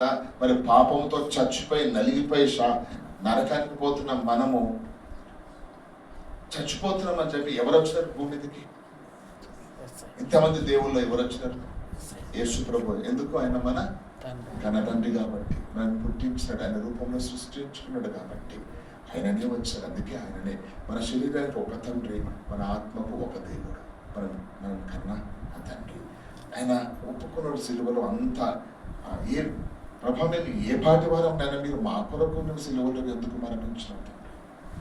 మరి పాపంతో చచ్చిపోయి నలిగిపోయి నరకానికి పోతున్న మనము చచ్చిపోతున్నామని చెప్పి ఎవరు వచ్చినారు భూమి మీదకి? ఇంతమంది దేవుళ్ళు ఎవరు వచ్చినారు? యేసు ప్రభు. ఎందుకు? ఆయన మన తండ్రి కాబట్టి, మనం పుట్టించినాడు, ఆయన రూపంలో సృష్టించుకున్నాడు కాబట్టి ఆయననే వచ్చాడు. అందుకే ఆయననే మన శరీరానికి ఒక తండ్రి, మన ఆత్మకు ఒక దేవుడు, మనం కన్నా ఆ తండ్రి. ఆయన ఒప్పుకున్నాడు సిలువలో అంతా. ఏ ప్రభావం, నేను ఏ పాటి వారం నైనా మీరు మా కొరకు సిలువలో ఎందుకు మరణించినట్టు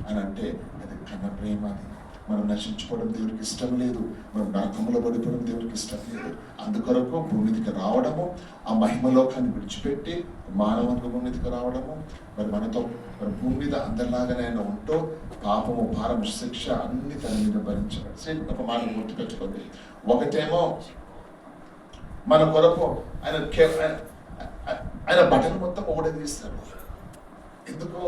అని అంటే అది కన్న ప్రేమ. అది మనం నశించుకోవడం దేవుడికి ఇష్టం లేదు, మనం నరకంలో పడిపోవడం దేవుడికి ఇష్టం లేదు. అందుకొరకు భూమిదికి రావడము, ఆ మహిమలోకాన్ని విడిచిపెట్టి మానవునికి భూమిదికి రావడము, మరి మనతో మరి భూమి మీద అందరిలాగానే ఆయన ఉంటూ పాపము, భారం, శిక్ష అన్ని తన మీద భరించబడి. ఒక మాట గుర్తుపెట్టుకోండి. ఒకటేమో మన కొరకు ఆయన బటన్ మొత్తం ఓడదీస్తాడు. ఎందుకో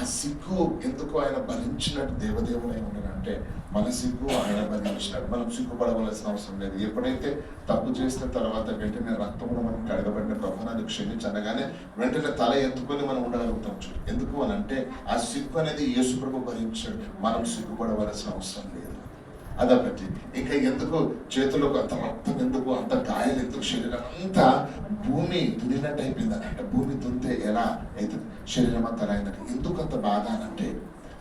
ఆ సిగ్గు, ఎందుకు ఆయన భరించినట్టు దేవదేవుడు అయి ఉన్నాడంటే మన సిగ్గు ఆయన భరించినాడు. మనం సిగ్గుపడవలసిన అవసరం లేదు. ఎప్పుడైతే తప్పు చేసిన తర్వాత వెంటనే రక్తంలో మనం కడగబడిన ప్రభునాన్ని క్షమించనగానే వెంటనే తల ఎత్తుకొని మనం ఉండగలుగుతాం. చూడు, ఎందుకు అని అంటే ఆ సిగ్గు అనేది యేసు ప్రభు భరించాడు. మనం సిగ్గుపడవలసిన అవసరం లేదు. అదొకటి. ఇంకా ఎందుకు చేతులకు అంత రక్తం, ఎందుకు అంత గాయాలు, ఎందుకు శరీరం అంతా భూమి దున్నినట్టు అయిపోయింది అంటే భూమి దున్నితే ఎలా అయితే శరీరం అంతా అయిందంటే ఎందుకు అంత బాధ అంటే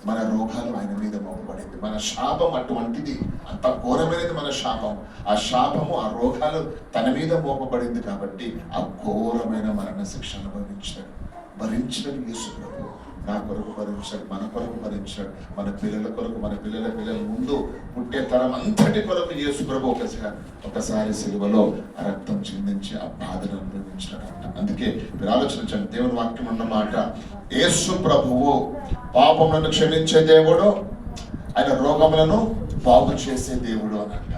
మన రోగాలు ఆయన మీద మోపబడింది. మన శాపం అటువంటిది, అంత ఘోరమైనది మన శాపం. ఆ శాపము, ఆ రోగాలు తన మీద మోపబడింది కాబట్టి ఆ ఘోరమైన మరణ శిక్ష భరించినది యేసు ప్రభు. నా కొరకు భరించాడు, మన కొరకు భరించాడు, మన పిల్లల కొరకు, మన పిల్లల ముందు పుట్టే తరం అంతటి కొరకు యేసు ప్రభు ఒకసారి సిలువలో రక్తం చిందించి ఆ బాధను అనుభవించాడంట. అందుకే మీరు ఆలోచించండి, దేవుని వాక్యం అన్నమాట, యేసు ప్రభువు పాపములను క్షమించే దేవుడు, ఆయన రోగములను బాగు చేసే దేవుడు అని అంటారు.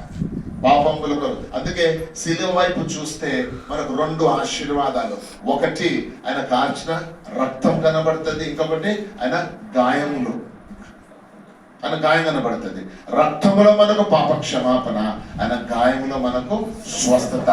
పాపములకు. అందుకే శిలువ వైపు చూస్తే మనకు రెండు ఆశీర్వాదాలు. ఒకటి ఆయన కార్చిన రక్తం కనబడుతుంది, ఇంకొకటి ఆయన గాయములు, ఆయన గాయం కనబడుతుంది. రక్తంలో మనకు పాప క్షమాపణ, ఆయన గాయములో మనకు స్వస్థత.